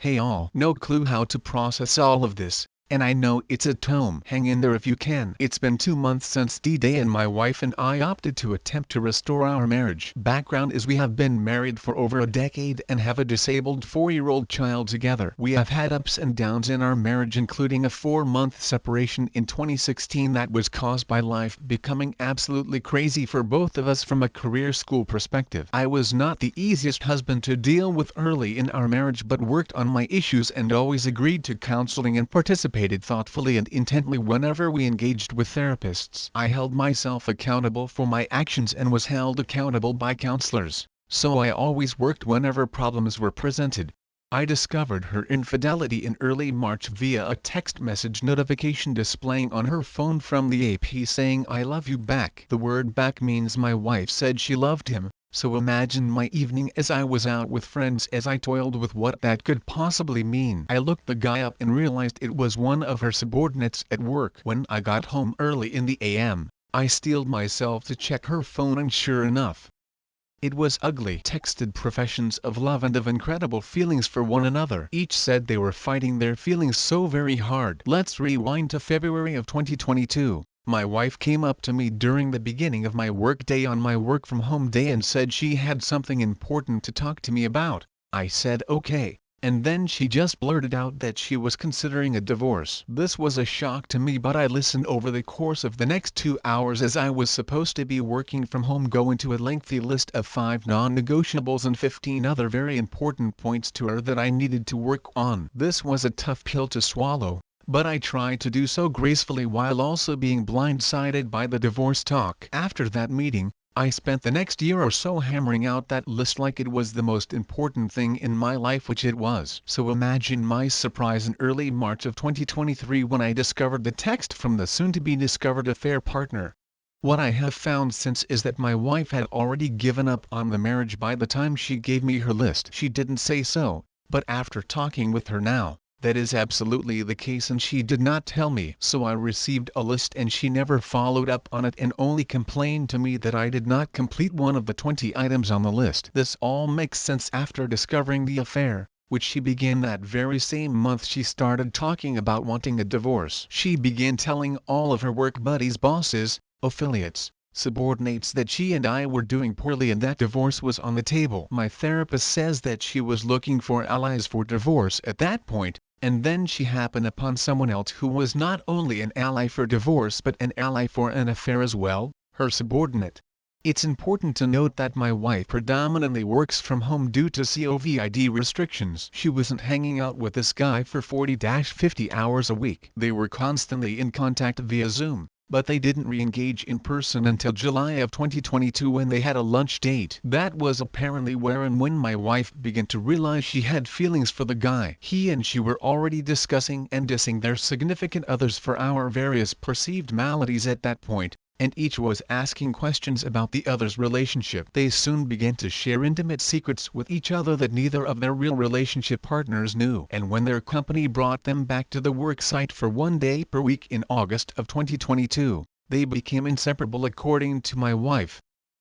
Hey all, no clue how to process all of this, and I know it's a tome. Hang in there if you can. It's been 2 months since D-Day and my wife and I opted to attempt to restore our marriage. Background is we have been married for over a decade and have a disabled 4-year-old child together. We have had ups and downs in our marriage, including a 4-month separation in 2016 that was caused by life becoming absolutely crazy for both of us from a career school perspective. I was not the easiest husband to deal with early in our marriage, but worked on my issues and always agreed to counseling and participated thoughtfully and intently whenever we engaged with therapists. I held myself accountable for my actions and was held accountable by counselors, so I always worked whenever problems were presented. I discovered her infidelity in early March via a text message notification displaying on her phone from the AP saying "I love you back." The word "back" means my wife said she loved him, so imagine my evening as I was out with friends as I toiled with what that could possibly mean. I looked the guy up and realized it was one of her subordinates at work. When I got home early in the AM, I steeled myself to check her phone, and sure enough, it was ugly. Texted professions of love and of incredible feelings for one another. Each said they were fighting their feelings so very hard. Let's rewind to February of 2022. My wife came up to me during the beginning of my work day on my work from home day and said she had something important to talk to me about. I said okay, and then she just blurted out that she was considering a divorce. This was a shock to me, but I listened. Over the course of the next 2 hours, as I was supposed to be working from home, go into a lengthy list of 5 non-negotiables and 15 other very important points to her that I needed to work on. This was a tough pill to swallow, but I tried to do so gracefully while also being blindsided by the divorce talk. After that meeting, I spent the next year or so hammering out that list like it was the most important thing in my life, which it was. So imagine my surprise in early March of 2023 when I discovered the text from the soon-to-be-discovered affair partner. What I have found since is that my wife had already given up on the marriage by the time she gave me her list. She didn't say so, but after talking with her now, that is absolutely the case, and she did not tell me. So I received a list and she never followed up on it and only complained to me that I did not complete one of the 20 items on the list. This all makes sense after discovering the affair, which she began that very same month she started talking about wanting a divorce. She began telling all of her work buddies, bosses, affiliates, subordinates that she and I were doing poorly and that divorce was on the table. My therapist says that she was looking for allies for divorce at that point, and then she happened upon someone else who was not only an ally for divorce but an ally for an affair as well, her subordinate. It's important to note that my wife predominantly works from home due to COVID restrictions. She wasn't hanging out with this guy for 40-50 hours a week. They were constantly in contact via Zoom, but they didn't re-engage in person until July of 2022 when they had a lunch date. That was apparently where and when my wife began to realize she had feelings for the guy. He and she were already discussing and dissing their significant others for our various perceived maladies at that point, and each was asking questions about the other's relationship. They soon began to share intimate secrets with each other that neither of their real relationship partners knew. And when their company brought them back to the work site for 1 day per week in August of 2022, they became inseparable according to my wife.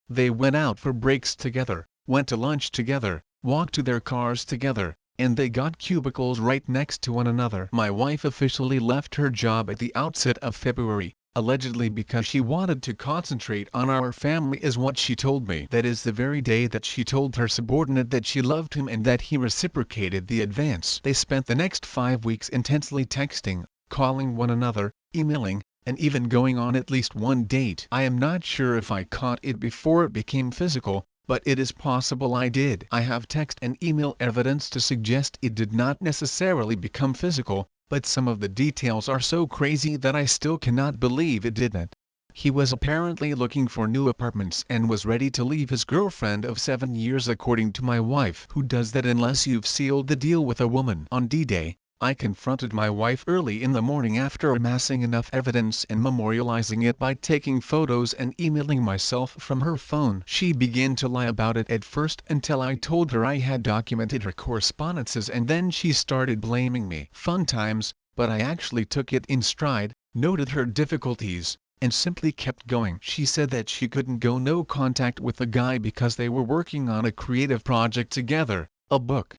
They went out for breaks together, went to lunch together, walked to their cars together, and they got cubicles right next to one another. My wife officially left her job at the outset of February, allegedly because she wanted to concentrate on our family, is what she told me. That is the very day that she told her subordinate that she loved him and that he reciprocated the advance. They spent the next 5 weeks intensely texting, calling one another, emailing, and even going on at least one date. I am not sure if I caught it before it became physical, but it is possible I did. I have text and email evidence to suggest it did not necessarily become physical, but some of the details are so crazy that I still cannot believe it didn't. He was apparently looking for new apartments and was ready to leave his girlfriend of 7 years, according to my wife. Who does that unless you've sealed the deal with a woman? On D-Day, I confronted my wife early in the morning after amassing enough evidence and memorializing it by taking photos and emailing myself from her phone. She began to lie about it at first until I told her I had documented her correspondences, and then she started blaming me. Fun times, but I actually took it in stride, noted her difficulties, and simply kept going. She said that she couldn't go no contact with the guy because they were working on a creative project together, a book.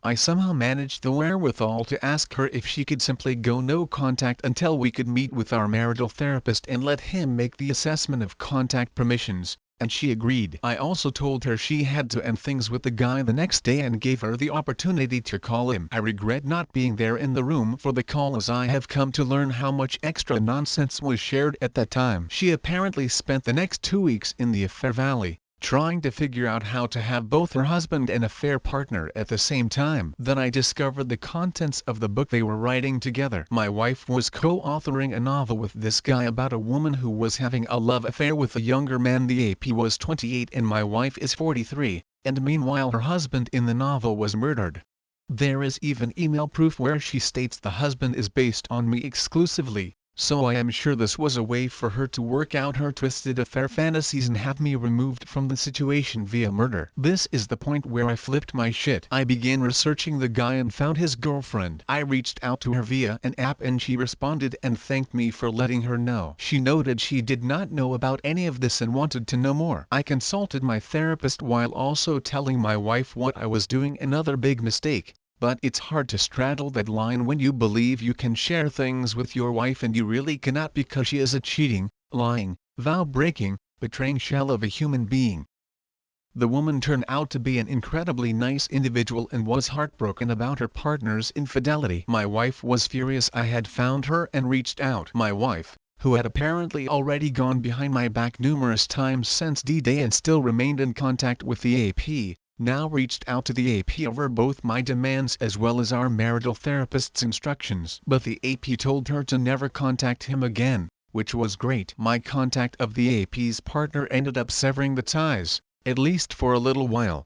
I somehow managed the wherewithal to ask her if she could simply go no contact until we could meet with our marital therapist and let him make the assessment of contact permissions, and she agreed. I also told her she had to end things with the guy the next day and gave her the opportunity to call him. I regret not being there in the room for the call, as I have come to learn how much extra nonsense was shared at that time. She apparently spent the next 2 weeks in the affair valley, trying to figure out how to have both her husband and affair partner at the same time. Then I discovered the contents of the book they were writing together. My wife was co-authoring a novel with this guy about a woman who was having a love affair with a younger man. The AP was 28 and my wife is 43, and meanwhile her husband in the novel was murdered. There is even email proof where she states the husband is based on me exclusively. So I am sure this was a way for her to work out her twisted affair fantasies and have me removed from the situation via murder. This is the point where I flipped my shit. I began researching the guy and found his girlfriend. I reached out to her via an app and she responded and thanked me for letting her know. She noted she did not know about any of this and wanted to know more. I consulted my therapist while also telling my wife what I was doing, another big mistake. But it's hard to straddle that line when you believe you can share things with your wife and you really cannot because she is a cheating, lying, vow-breaking, betraying shell of a human being. The woman turned out to be an incredibly nice individual and was heartbroken about her partner's infidelity. My wife was furious I had found her and reached out. My wife, who had apparently already gone behind my back numerous times since D-Day and still remained in contact with the AP, now reached out to the AP over both my demands as well as our marital therapist's instructions. But the AP told her to never contact him again, which was great. My contact of the AP's partner ended up severing the ties, at least for a little while.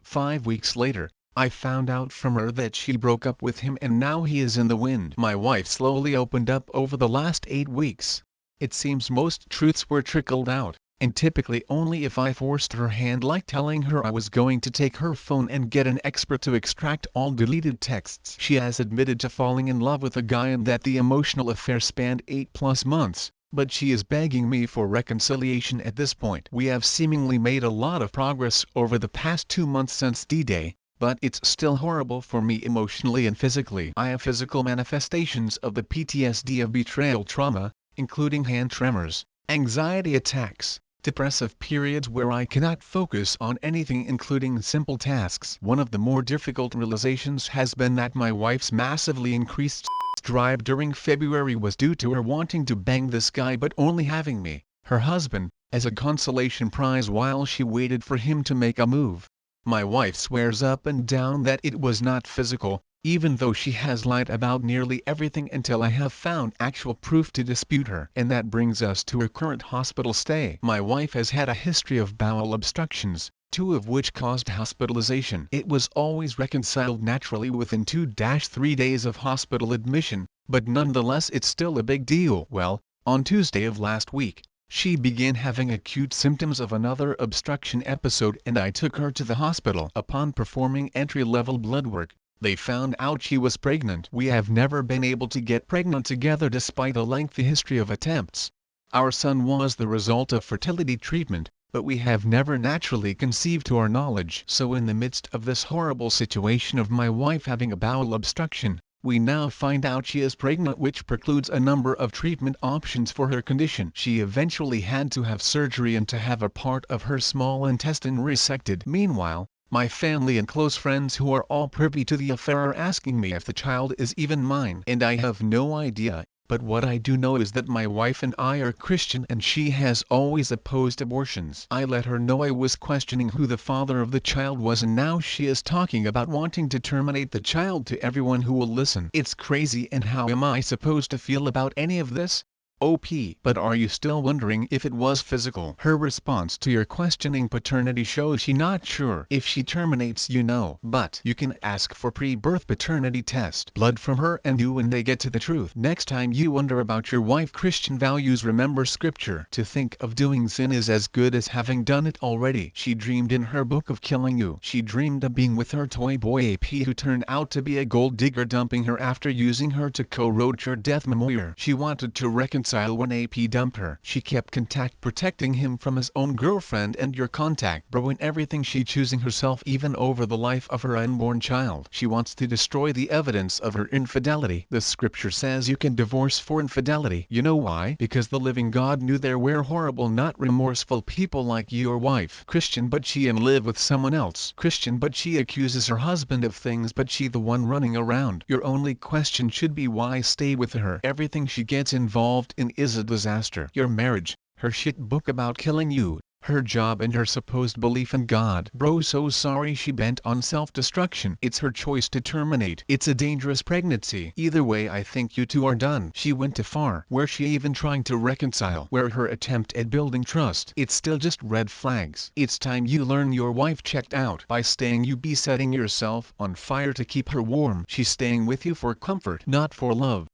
5 weeks later, I found out from her that she broke up with him and now he is in the wind. My wife slowly opened up over the last 8 weeks. It seems most truths were trickled out, and typically only if I forced her hand, like telling her I was going to take her phone and get an expert to extract all deleted texts. She has admitted to falling in love with a guy and that the emotional affair spanned 8+ months, but she is begging me for reconciliation at this point. We have seemingly made a lot of progress over the past 2 months since D-Day, but it's still horrible for me emotionally and physically. I have physical manifestations of the PTSD of betrayal trauma, including hand tremors, anxiety attacks, depressive periods where I cannot focus on anything including simple tasks. One of the more difficult realizations has been that my wife's massively increased drive during February was due to her wanting to bang this guy but only having me, her husband, as a consolation prize while she waited for him to make a move. My wife swears up and down that it was not physical, even though she has lied about nearly everything until I have found actual proof to dispute her. And that brings us to her current hospital stay. My wife has had a history of bowel obstructions, 2 of which caused hospitalization. It was always reconciled naturally within 2-3 days of hospital admission, but nonetheless it's still a big deal. Well, on Tuesday of last week, she began having acute symptoms of another obstruction episode and I took her to the hospital. Upon performing entry-level blood work, they found out she was pregnant. We have never been able to get pregnant together despite a lengthy history of attempts. Our son was the result of fertility treatment, but we have never naturally conceived to our knowledge. So in the midst of this horrible situation of my wife having a bowel obstruction, we now find out she is pregnant, which precludes a number of treatment options for her condition. She eventually had to have surgery and to have a part of her small intestine resected. Meanwhile, my family and close friends who are all privy to the affair are asking me if the child is even mine. And I have no idea, but what I do know is that my wife and I are Christian and she has always opposed abortions. I let her know I was questioning who the father of the child was and now she is talking about wanting to terminate the child to everyone who will listen. It's crazy, and how am I supposed to feel about any of this? OP. But are you still wondering if it was physical? Her response to your questioning paternity shows she not sure. If she terminates, you know. But you can ask for pre-birth paternity test blood from her and you when they get to the truth. Next time you wonder about your wife Christian values, remember scripture. To think of doing sin is as good as having done it already. She dreamed in her book of killing you. She dreamed of being with her toy boy AP, who turned out to be a gold digger, dumping her after using her to co-wrote your death memoir. She wanted to reconcile reconcile when AP dumped her. She kept contact protecting him from his own girlfriend and your contact bro in everything, she choosing herself even over the life of her unborn child. She wants to destroy the evidence of her infidelity. The scripture says you can divorce for infidelity. You know why? Because the living God knew there were horrible, not remorseful people like your wife. Christian but she and live with someone else. Christian but she accuses her husband of things but she the one running around. Your only question should be why stay with her. Everything she gets involved in is a disaster. Your marriage, her shit book about killing you, her job and her supposed belief in God. Bro, so sorry she bent on self-destruction. It's her choice to terminate. It's a dangerous pregnancy. Either way I think you two are done. She went too far. Where she even trying to reconcile? Where her attempt at building trust? It's still just red flags. It's time you learn your wife checked out. By staying you be setting yourself on fire to keep her warm. She's staying with you for comfort, not for love.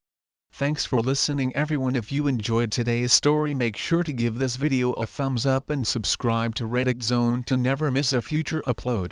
Thanks for listening everyone. If you enjoyed today's story, make sure to give this video a thumbs up and subscribe to Reddit Zone to never miss a future upload.